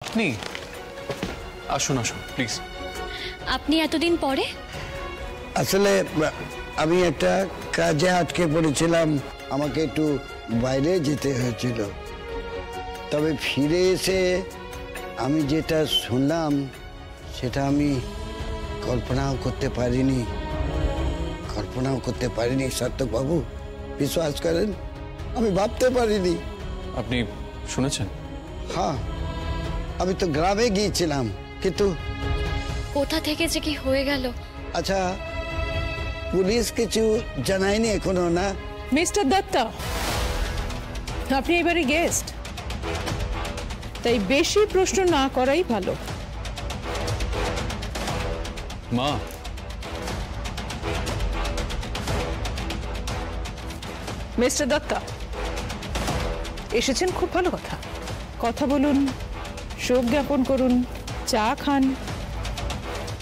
আপনি আসুন আসুন প্লিজ। আপনি এতদিন পরে? আসলে আমি একটা কাজে আটকে পড়েছিলাম, আমাকে একটু বাইরে যেতে হয়েছিল। তবে ফিরে এসে আমি যেটা শুনলাম সেটা আমি কল্পনাও করতে পারিনি সার্থক বাবু, বিশ্বাস করেন আমি ভাবতে পারিনি। আপনি শুনেছেন? হ্যাঁ, আমি তো গ্রামে গিয়েছিলাম, কিন্তু কোথা থেকে যে কি হয়ে গেল। আচ্ছা, পুলিশ কিছু জানায়নি এখনো না? মিস্টার দত্তা, আপনি এবারে গেস্ট, তাই বেশি প্রশ্ন না করাই ভালো। মা, মিস্টার দত্তা এসেছেন, খুব ভালো কথা। কথা বলুন, শোক জ্ঞাপন করুন, চা খান,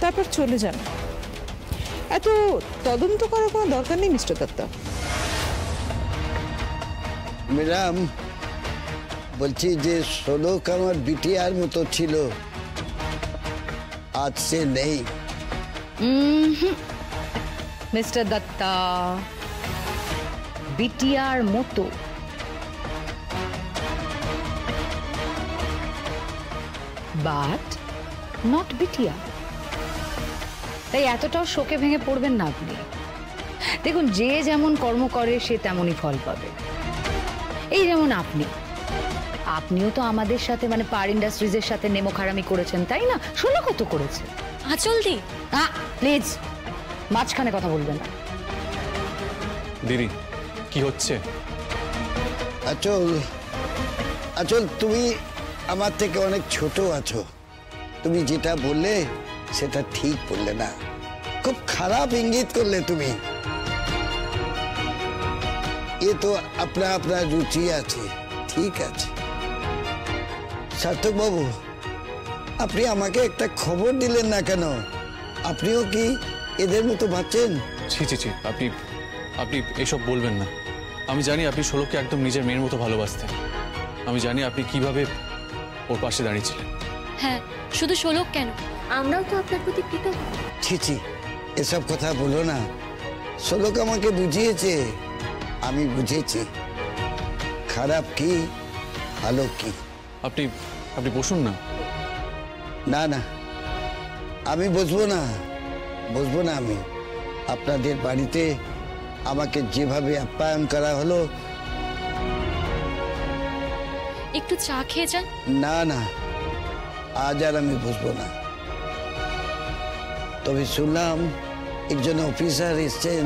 তারপর চলে যান। এত তদন্ত করার কোনো দরকার নেই মিস্টার দত্তা। ম্যাডাম, বলছি যে শোলক আমার বিটিআর মতো ছিল, আজ সে নেই। মিস্টার দত্তা, বিটিআর মতো বাট নট বিটিআর, তাই এতটাও শোকে ভেঙে পড়বেন না আপনি। দেখুন, যে যেমন কর্ম করে সে তেমনই ফল পাবে। এই যেমন আপনিও তো আমাদের সাথে মানে পার ইন্ডাস্ট্রিজের সাথে নেমোখারামি করেছেন, তাই না? শোনো কত করেছে। আচল দি, প্লিজ মাঝখানে কথা বলবেন না। দিদি কি হচ্ছে? আচল, তুমি আমার থেকে অনেক ছোট আছো। তুমি যেটা বললে সেটা ঠিক বললে না, খুব খারাপ ইঙ্গিত করলে তুমি। এ তো আপনার রুচি আছে, ঠিক আছে। সার্থক বাবু, আপনি আমাকে একটা খবর দিলেন না কেন? আপনিও কি এদের মতো ভাবছেন? ছি ছি ছি, আপনি এসব বলবেন না। আমি জানি আপনি শোলককে একদম নিজের মেয়ের মতো ভালোবাসতেন। আমি জানি আপনি কিভাবে ওর পাশে দাঁড়িয়েছিলেন। হ্যাঁ, শুধু শোলক কেন, আমরাও তো আপনার প্রতি কৃতজ্ঞ। ছি, এসব কথা বলো না। শোলক আমাকে বুঝিয়েছে, আমি বুঝেছি খারাপ কি ভালো কি। আপনি বসুন না। না, আমি বসবো না। আমি আপনাদের বাড়িতে আমাকে যেভাবে আপ্যায়ন করা হলো। একটু চা খেয়ে যান। না, আজ আর আমি বসবো না। তবে শুনলাম একজন অফিসার এসছেন,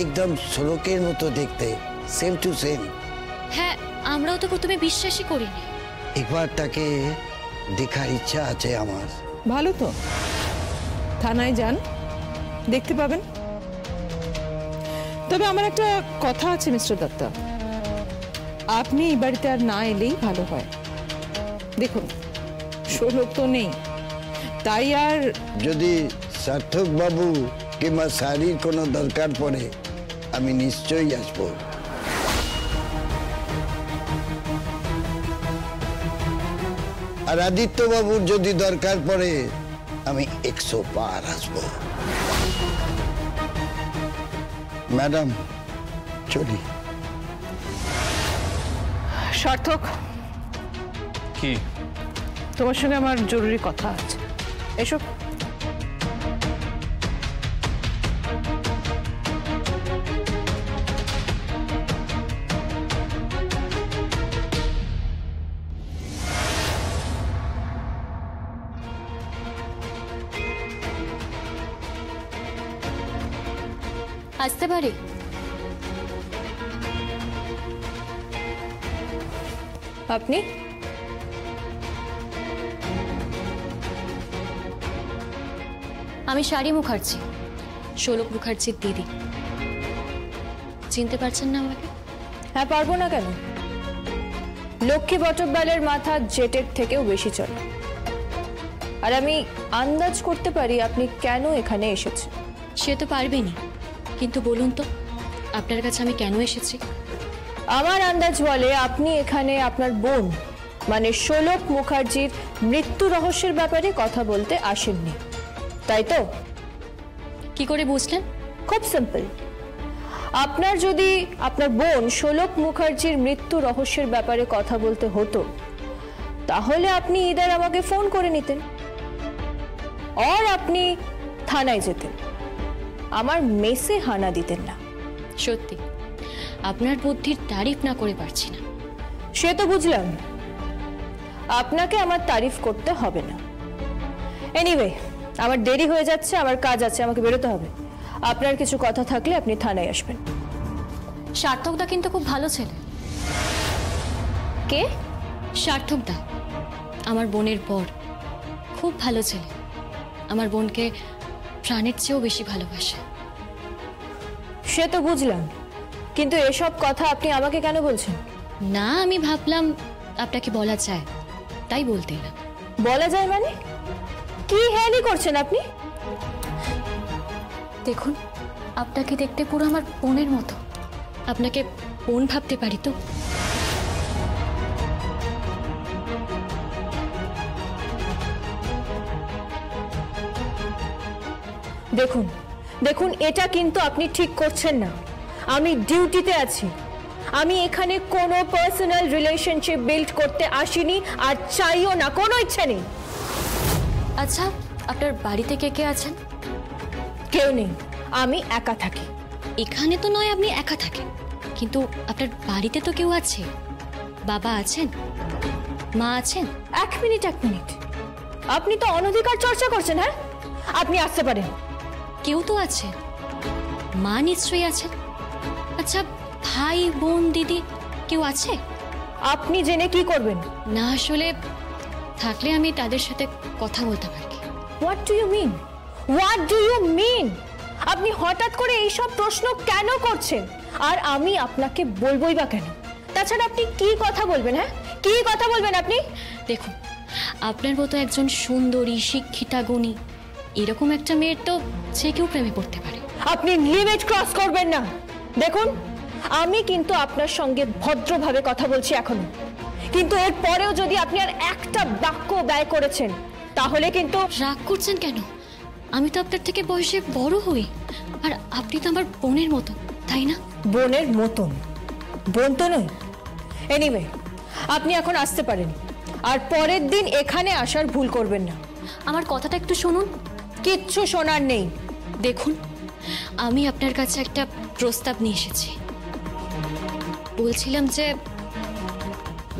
একদম শোলকের মতো দেখতে, সেম টু সেম। হ্যাঁ, আমরাও তো প্রথমে বিশ্বাসই করিনি। একবার তাকে দেখার ইচ্ছা আছে আমার। ভালো তো, থানায় যান, দেখতে পাবেন। তবে আমার একটা কথা আছে মিস্টার দত্তা, আপনি এই বাড়িতে আর না এলেই ভালো হয়। দেখুন, শোলক তো নেই, তাই আর যদি সার্থক বাবু কিংবা শাড়ির কোনো দরকার পড়ে আমি নিশ্চয়ই আসবো। আর আদিত্য বাবুর যদি দরকার পড়ে আমি 100 বার আসবো। ম্যাডাম, চলি। সার্থক, কি? তোমার সঙ্গে আমার জরুরি কথা আছে, এসো। আসতে পারি? আপনি? আমি শাড়ি মুখার্জি, শোলক মুখার্জির দিদি। চিনতে পারছেন না আমাকে? হ্যাঁ, পারবো না কেন? লক্ষ্মী বটব্যালের মাথা জেটের থেকেও বেশি চলে। আর আমি আন্দাজ করতে পারি আপনি কেন এখানে এসেছেন। সে তো পারবেনি, কিন্তু বলুন তো আপনার কাছে আমি কেন এসেছি? আমার আন্দাজ বলে আপনি এখানে আপনার বোন মানে শোলক মুখার্জির মৃত্যু রহস্যের ব্যাপারে কথা বলতে আসেননি, তাই তো? কি করে বুঝলেন? খুব সিম্পল। আপনার যদি আপনার বোন শোলক মুখার্জির মৃত্যু রহস্যের ব্যাপারে কথা বলতে হতো, তাহলে আপনি ইদার আমাকে ফোন করে নিতেন, আর আপনি থানায় যেতেন, আমার মেসে হানা দিতেন না। সত্যি আপনার বুদ্ধির তারিফ না করে পারছি না। সে তো বুঝলাম, আপনাকে আমার তারিফ করতে হবে না। এনিওয়ে, আমার দেরি হয়ে যাচ্ছে, আমার কাজ আছে, আমাকে বেরোতে হবে। আপনার কিছু কথা থাকলে আপনি থানায় আসবেন। সার্থকদা কিন্তু খুব ভালো ছেলে। কে? সার্থকদা আমার বোনের বর, খুব ভালো ছেলে। আমার বোনকে প্রাণের চেয়েও বেশি ভালোবাসে। সে তো বুঝলাম, কিন্তু এসব কথা আপনি আমাকে কেন বলছেন? না, আমি ভাবলাম আপনাকে বলা যায়, তাই বলতে এলাম। বলা যায় মানে? কি হেয়ালি করছেন আপনি? দেখুন, আপনাকে দেখতে পুরো আমার বোনের মতো। আপনাকে বোন ভাবতে পারি তো? দেখুন দেখুন, এটা কিন্তু আপনি ঠিক করছেন না। আমি ডিউটিতে আছি, আমি এখানে কোনো পার্সোনাল রিলেশনশিপ বিল্ড করতে আসিনি, আর চাইও না, কোনো ইচ্ছা নেই। আচ্ছা, আপনার বাড়িতে কে কে আছেন? কেউ নেই, আমি একা থাকি। এখানে তো নয় আপনি একা থাকেন, কিন্তু আপনার বাড়িতে তো কেউ আছে। বাবা আছেন, মা আছেন। এক মিনিট, আপনি তো অনধিকার চর্চা করছেন। হ্যাঁ, আপনি আসতে পারেন। কেউ তো আছে, মা নিশ্চয়ই আছেন। আচ্ছা, ভাই বোন দিদি কেউ আছে? আপনি জেনে কি করবেন? না, আসলে থাকলে আমি তাদের সাথে কথা বলতে পারি। What do you mean? What do you mean? আপনি হঠাৎ করে এইসব প্রশ্ন কেন করছেন? আর আমি আপনাকে বলবোই বা কেন? তাছাড়া আপনি কি কথা বলবেন? হ্যাঁ, কি কথা বলবেন আপনি? দেখুন, আপনার মতো একজন সুন্দরী, শিক্ষিতা, গুণী, এরকম একটা মেয়ের তো যে কেউ প্রেমে পড়তে পারে। আপনি লিমিট ক্রস করবেন না। দেখুন, আমি কিন্তু আপনার সঙ্গে ভদ্রভাবে কথা বলছি এখনো, কিন্তু এর পরেও যদি আপনি আর একটা বাক্য ব্যয় করেছেন, তাহলে কিন্তু। রাগ করছেন কেন? আমি তো আপনার থেকে বয়সে বড় হই, আর আপনি তো আমার বোনের মতো, তাই না? বোনের মতন? বোন তো নয়। এনিওয়ে, আপনি এখন আসতে পারেন, আর পরের দিন এখানে আসার ভুল করবেন না। আমার কথাটা একটু শুনুন। কিচ্ছু শোনার নেই। দেখুন, আমি আপনার কাছে একটা প্রস্তাব নিয়ে এসেছি।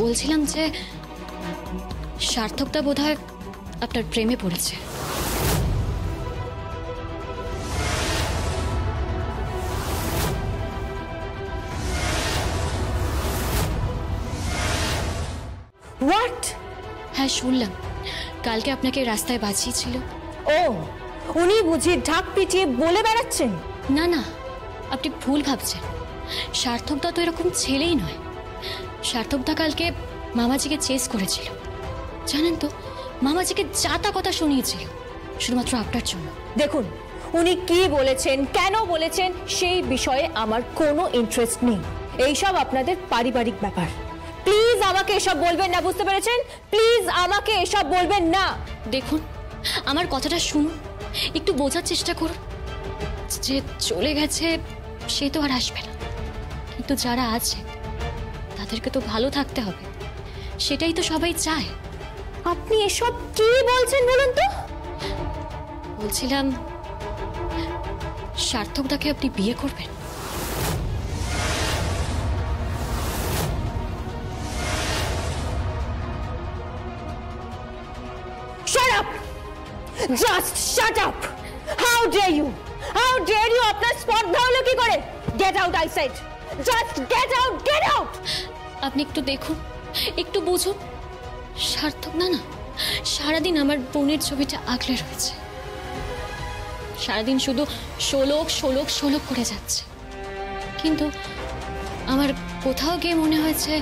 বলছিলাম যে সার্থকদা বোধহয় আপনার প্রেমে পড়েছে। হোয়াট? হ্যাঁ, শুনলাম কালকে আপনাকে রাস্তায় বাঁচিয়েছিল। ও, উনি বুঝি ঢাক পিটিয়ে বলে বেড়াচ্ছেন? না না, আপনি ভুল ভাবছেন। সার্থকদা তো এরকম ছেলেই নয়। সার্থকদা কালকে মামাজিকে চেস করেছিল, জানেন তো? মামাজিকে যা কথা শুনিয়েছিল, শুধুমাত্র আপনার জন্য। দেখুন, উনি কি বলেছেন, কেন বলেছেন, সেই বিষয়ে আমার কোনো ইন্টারেস্ট নেই। এইসব আপনাদের পারিবারিক ব্যাপার। প্লিজ আমাকে এসব বলবেন না, বুঝতে পেরেছেন? প্লিজ আমাকে এসব বলবেন না। দেখুন, আমার কথাটা শুনুন, একটু বোঝার চেষ্টা করুন। যে চলে গেছে সে তো আর আসবে না, কিন্তু যারা আছে তাদেরকে তো ভালো থাকতে হবে, সেটাই তো সবাই চায়। আপনি এসব কি বলছেন বলুন তো? বলছিলাম, সার্থকদাকে আপনি বিয়ে করবেন। Shut up! Just shut up! How dare you? How dare you? আপনার স্পর্ধা হলো কি করে? Get out, I said! Just get out! Get out! আপনি একটু দেখুন, একটু বুঝুন। সার্থক না সারাদিন আমার বোনের ছবিটা আগলে রয়েছে। সারাদিন শুধু শোলক শোলক শোলক করে যাচ্ছে, কিন্তু আমার কোথাও গিয়ে মনে হয়েছে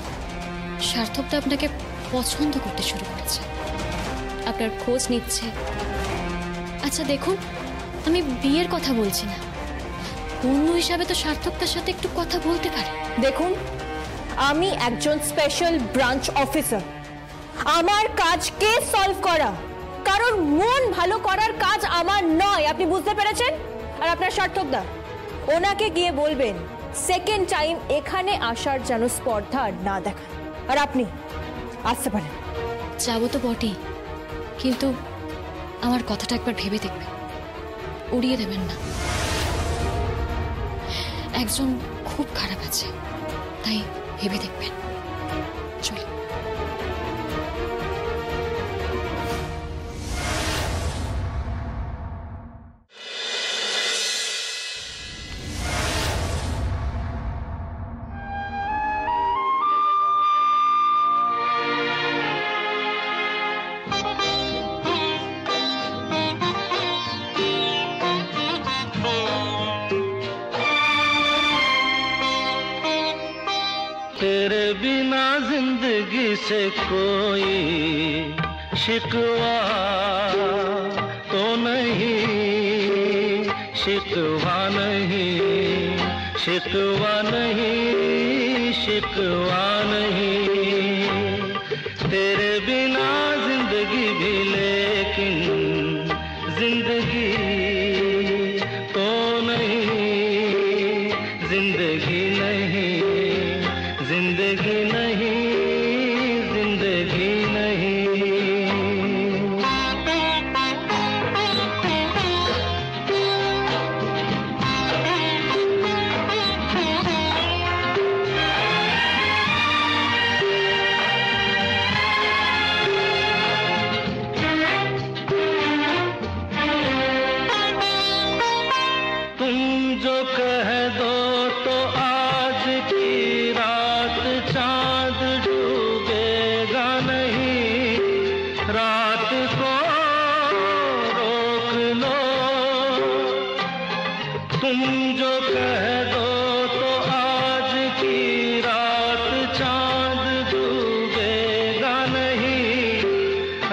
সার্থকটা আপনাকে পছন্দ করতে শুরু করেছে, আপনার খোঁজ নিচ্ছে। আচ্ছা দেখুন, আমি বিয়ের কথা বলছি না, বন্ধু হিসাবে তো সার্থকতার সাথে একটু কথা বলতে পারে। দেখুন, আমি একজন স্পেশাল ব্রাঞ্চ অফিসার, আমার কাজকে সলভ করা, কারণ মন ভালো করার কাজ আমার নয়, আপনি বুঝতে পেরেছেন? আর আপনার সার্থকদা, ওনাকে গিয়ে বলবেন সেকেন্ড টাইম এখানে আসার যেন স্পর্ধা আর না দেখায়। আর আপনি আসতে পারেন। যাবো তো বটেই, কিন্তু আমার কথাটা একবার ভেবে দেখবেন, উড়িয়ে দেবেন না। একজন খুব খারাপ আছে, তাই ভেবে দেখবেন। চল। तेरे बिना जिंदगी से कोई शिकवा तो नहीं, शिकवा नहीं, शिकवा नहीं, शिकवा नहीं। तेरे बिना जिंदगी भी लेकिन जिंदगी तो नहीं, जिंदगी नहीं, जिंदगी नहीं, जिंदगी नहीं। तुम जो कह दो तो आज की रात चांद डूबेगा नहीं, रात को रोक लो। तुम जो कह दो तो आज की रात चांद डूबेगा नहीं,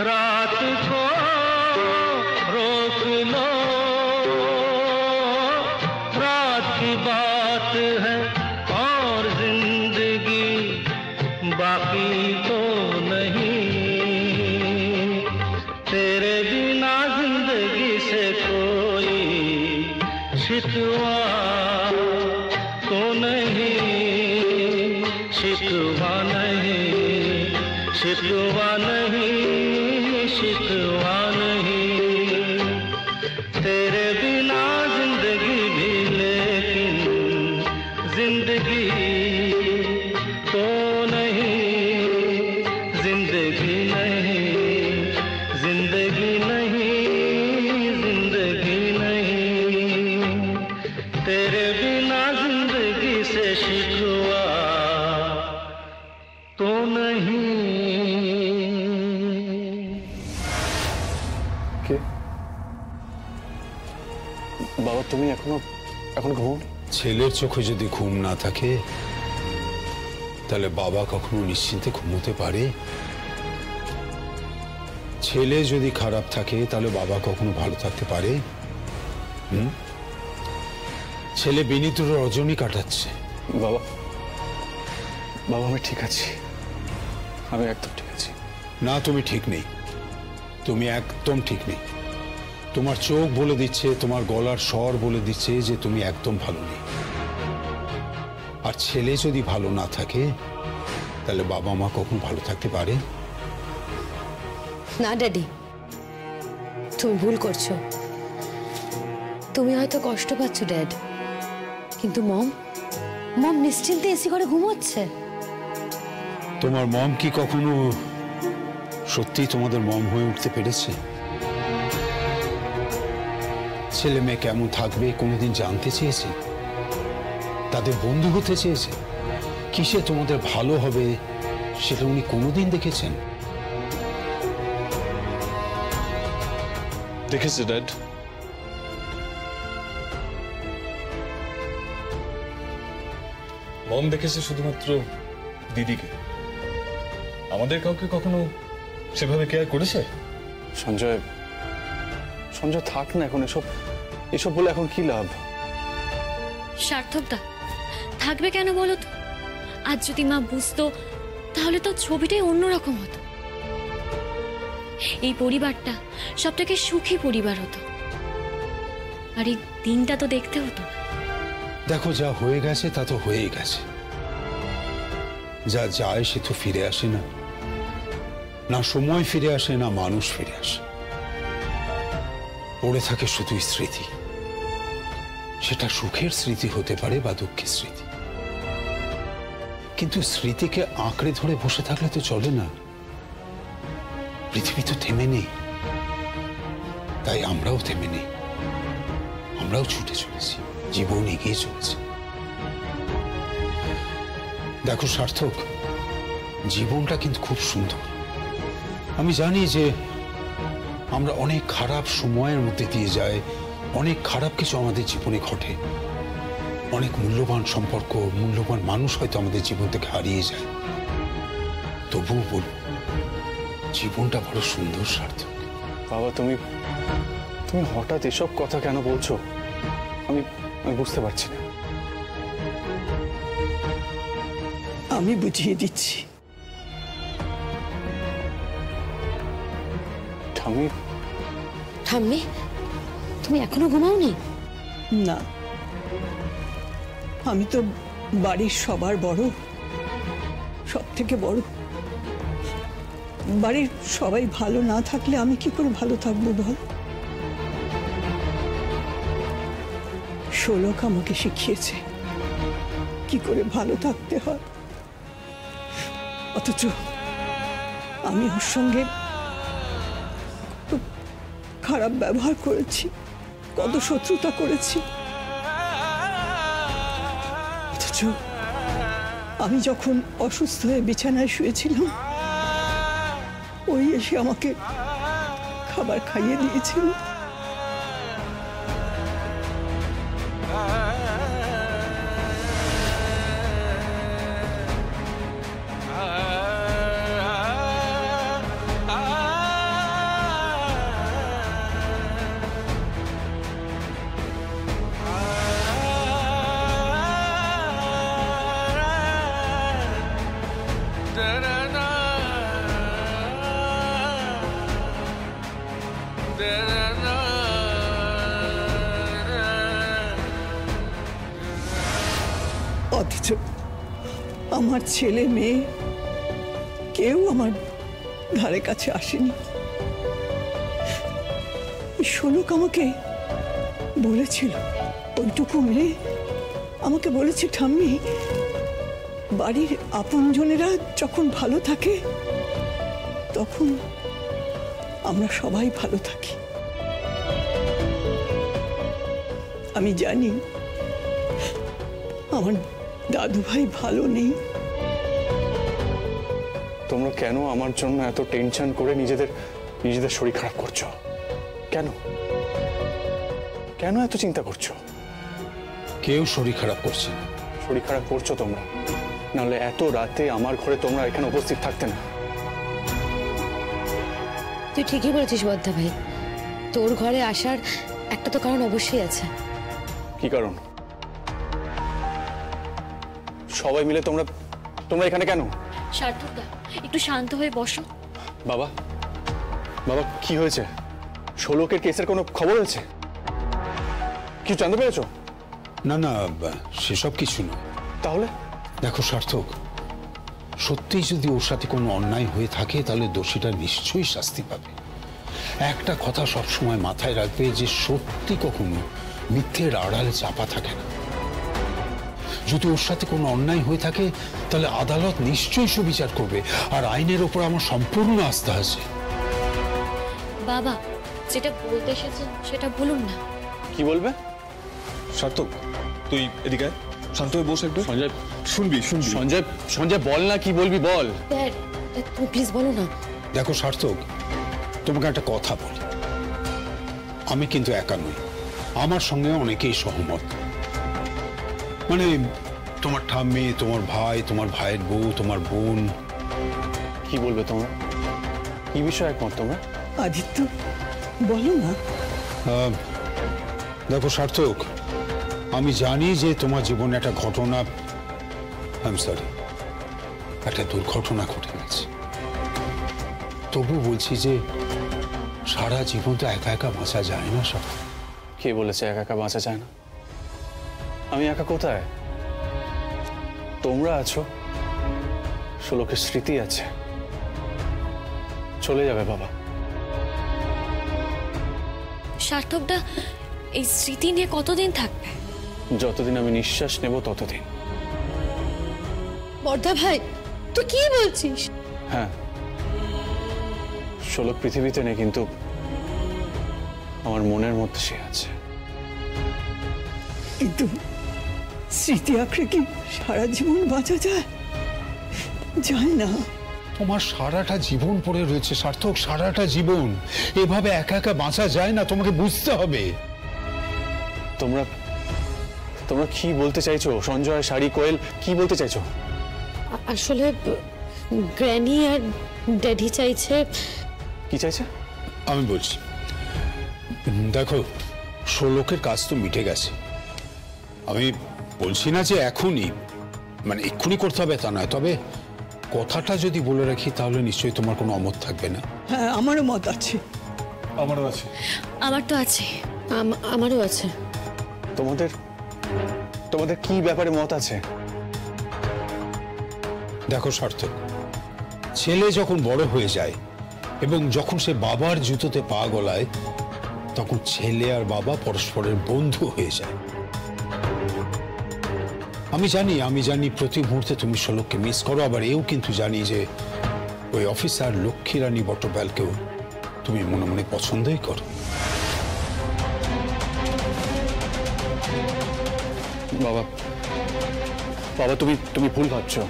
रात को रोक लो। रात की बात है और जिंदगी बाकी तो नहीं। तेरे बिना जिंदगी से कोई शिकवा तो नहीं, शिकवा नहीं, शिकवा नहीं, शिकवा नहीं। तेरे बिना जिंदगी भी लेकिन जिंदगी तो नहीं, जिंदगी नहीं, जिंदगी नहीं, जिंदगी नहीं। तेरे बिना जिंदगी से शिकवा तो नहीं। কে বাবা, তুমি এখনো ঘুমো? ছেলের চোখে যদি ঘুম না থাকে তাহলে বাবা কখনো নিশ্চিন্তে ঘুমোতে পারে? ছেলে যদি খারাপ থাকে তাহলে বাবা কখনো ভালো থাকতে পারে? ছেলে বিনীত রজনী কাটাচ্ছে। বাবা, আমি ঠিক আছি, আমি একদম ঠিক আছি। না, তুমি ঠিক নেই, তুমি একদম ঠিক নেই। তোমার চোখ বলে দিচ্ছে, তোমার গলার স্বর বলে দিচ্ছে যে তুমি একদম ভালো নেই। আর ছেলে যদি ভালো না থাকে তাহলে বাবা মা কখনো ভালো থাকতে পারে? না ড্যাডি, তুমি ভুল করছো। তুমি হয়তো কষ্ট পাচ্ছ ড্যাড, কিন্তু মম নিশ্চিন্তে এসি করে ঘুমোচ্ছে। তোমার মম কি কখনো সত্যি তোমাদের মম হয়ে উঠতে পেরেছে? ছেলে মেয়ে কেমন থাকবে কোনোদিন জানতে চেয়েছে? তাদের বন্ধু হতে চেয়েছে? কিসে তোমাদের ভালো হবে সেটা উনি কোনোদিন দেখেছেন? দেখেছে ড্যাড, মম দেখেছে শুধুমাত্র দিদিকে, আমাদের কাউকে কখনো সেভাবে কেয়ার করেছে? সঞ্জয় থাক না এখন এসব বলে এখন কি লাভ? সার্থকদা, থাকবে কেন বলো তো? আজ যদি মা বুঝতো তাহলে তো ছবিটাই অন্যরকম হতো। এই পরিবারটা সবথেকে সুখী পরিবার হতো, আর এই দিনটা তো দেখতে হতো না। দেখো, যা হয়ে গেছে তা তো হয়েই গেছে। যা যায় সে তো ফিরে আসে না, না সময় ফিরে আসে, না মানুষ ফিরে আসে। পড়ে থাকে শুধু স্মৃতি, সেটা সুখের স্মৃতি হতে পারে বা দুঃখের স্মৃতি। কিন্তু স্মৃতিকে আঁকড়ে ধরে বসে থাকলে তো চলে না। পৃথিবী তো থেমে নেই, তাই আমরাও থেমে নেই। আমরাও ছুটে চলেছি, জীবন এগিয়ে চলেছে। দেখো সার্থক, জীবনটা কিন্তু খুব সুন্দর। আমি জানি যে আমরা অনেক খারাপ সময়ের মধ্যে দিয়ে যাই, অনেক খারাপ কিছু আমাদের জীবনে ঘটে, অনেক মূল্যবান সম্পর্ক, মূল্যবান মানুষ হয়তো আমাদের জীবন থেকে হারিয়ে যায়। তবুও বলবো, জীবনটা বড় সুন্দর সার্থক। বাবা, তুমি হঠাৎ এসব কথা কেন বলছো? আমি বুঝতে পারছি না। আমি বুঝিয়ে দিচ্ছি। ঠাম্মি, ঠাম্মি, তুমি এখনো ঘুমাওনি? না, আমি তো বাড়ির সবার বড়, সব থেকে বড়। বাড়ির সবাই ভালো না থাকলে আমি কি করে ভালো থাকবো বল? শোলক আমাকে শিখিয়েছে কি করে ভালো থাকতে হয়, অথচ আমি ওর সঙ্গে খুব খারাপ ব্যবহার করেছি, কত শত্রুতা করেছি। অথচ আমি যখন অসুস্থ হয়ে বিছানায় শুয়েছিলাম, ওই এসে আমাকে খাবার খাইয়ে দিয়েছিল। অথচ আমার ছেলে মেয়ে কেউ আমার ধারে কাছে আসেনি। শোলক আমাকে বলেছিল, ওইটুকু মেয়ে আমাকে বলেছে, ঠাম্মি, বাড়ির আপনজনেরা যখন ভালো থাকে তখন আমরা সবাই ভালো থাকি। আমি জানি আমার দাদু ভাই ভালো নেই। তোমরা কেন আমার জন্য এত টেনশন করে নিজেদের শরীর খারাপ করছো? কেন কেন এত চিন্তা করছো? কেউ শরীর খারাপ করছে না। শরীর খারাপ করছো তোমরা, নাহলে এত রাতে আমার ঘরে তোমরা এখানে উপস্থিত থাকতে না। তুই ঠিকই বলেছিস বদ্দা ভাই, তোর ঘরে আসার একটা তো কারণ অবশ্যই আছে। কি কারণ? সবাই মিলে তোমরা এখানে কেন? সার্থকদা, একটু শান্ত হয়ে বসো। বাবা, কি হয়েছে? শোলকের কেসের কোনো খবর হয়েছে? কি জানতে পেরেছো? না না, সেসব কিছু না। তাহলে? দেখো সার্থক, সত্যি যদি ওর সাথে কোনো অন্যায় হয়ে থাকে তাহলে দোষীটা নিশ্চয়ই শাস্তি পাবে। একটা কথা সবসময় মাথায় রাখবে, যে সত্যি কখনো মিথ্যের আড়ালে চাপা থাকে না। যদি ওর সাথে কোনো অন্যায় হয়ে থাকে তাহলে আদালত নিশ্চয়ই সুবিচার করবে, আর আইনের ওপর আমার সম্পূর্ণ আস্থা আছে। বাবা, যেটা বলতে এসেছেন সেটা বলুন না। কি বলবে? সার্থক, তুই এদিকে আয়, শান্ত হয়ে বস একটু। সঞ্জয়, শুনবি। সঞ্জয় বল না, কি বলবি বল। ড্যাড, তুমি প্লিজ বলো না। দেখো সার্থক, তোমাকে একটা কথা বলি, আমি কিন্তু একা নই, আমার সঙ্গে অনেকেই সহমত। মানে তোমার ঠাম্মি, তোমার ভাই, তোমার ভাইয়ের বউ, তোমার বোন। কি বলবে তোমরা? কি বিষয়ে একমত তোমরা? আদিত্য, বলো না। দেখো সার্থক, আমি জানি যে তোমার জীবনে একটা ঘটনা, একটা দুর্ঘটনা ঘটে গেছে। তবু বলছি যে সারা জীবন তো একা একা বাঁচা যায় না সব। কে বলেছে একা একা বাঁচা যায় না? আমি একা কোথায়? তোমরা আছো, শোলকের স্মৃতি আছে, চলে যাবে বাবা। সার্থকদা এই স্মৃতি নিয়ে কতদিন থাকবে? যতদিন আমি নিঃশ্বাস নেব ততদিন। বর্দা ভাই তুই কি বলছিস? হ্যাঁ, শোলক পৃথিবীতে নেই, কিন্তু আমার মনের মধ্যে সে আছে। কিন্তু স্মৃতি আঁকড়ে কি সারা জীবন বাঁচা যায়? যায় না। তোমার সারাটা জীবন পড়ে রয়েছে সার্থক, সারাটা জীবন। এভাবে একা একা বাঁচা যায় না, তোমাকে বুঝতে হবে। তোমরা তোমরা কি বলতে চাইছো? সঞ্জয়, শাড়ি, কোয়েল, কি বলতে চাইছো? আসলে গ্র্যানি আর ড্যাডি চাইছে। কি চাইছে? আমি বলছি, দেখো শোলকের কাজ তো মিটে গেছে। আমি বলছি না যে এখনই, মানে এক্ষুনি করতে হবে তা নয়, তবে কথাটা যদি বলে রাখি তাহলে নিশ্চয়ই তোমার কোনো অমত থাকবে না। হ্যাঁ, আমারও মত আছে। আমারও আছে। আমার তো আছে। আমারও আছে। তোমাদের তোমাদের কি ব্যাপারে মত আছে? দেখো সার্থক, ছেলে যখন বড় হয়ে যায় এবং যখন সে বাবার জুতোতে পা গলায়, তখন ছেলে আর বাবা পরস্পরের বন্ধু হয়ে যায়। আমি জানি প্রতি মুহূর্তে তুমি শোলককে মিস করো, আবার এও কিন্তু জানি যে ওই অফিসার লক্ষ্মী রানী বটব্যালকেও তুমি মনে মনে পছন্দই করো। বাবা, বাবা তুমি তুমি ভুল ভাবছো।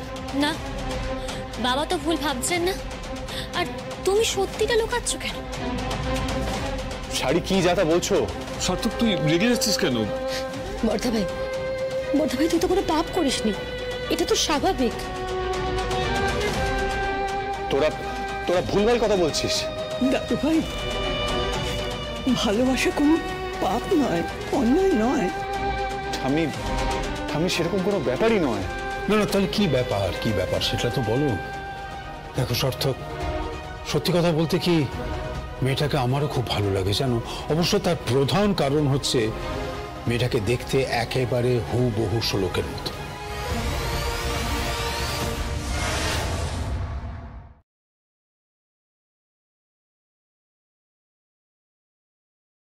না, বাবা তো ভুল ভাবছেন না। আর তুমি সত্যিটা লুকাচ্ছ কেন? শাড়ি কি যাতা বলছো? সার্থক তুই রেগে যাচ্ছিস কেন? বর্দা ভাই তুই তো কোনো পাপ করিসনি, এটা তো স্বাভাবিক। তোরা তোরা ভুলভাল কথা বলছিস। দাদু ভাই, ভালোবাসা কোনো পাপ নয়, অন্যায় নয়। আমি আমি সেরকম কোনো ব্যাপারই নয়। না না, তাহলে কি ব্যাপার, কি ব্যাপার সেটা তো বলো। দেখো সার্থক, সত্যি কথা বলতে কি, মেয়েটাকে আমারও খুব ভালো লাগে জানো। অবশ্য তার প্রধান কারণ হচ্ছে মেয়েটাকে দেখতে একেবারে হুবহু শোলকের মতো।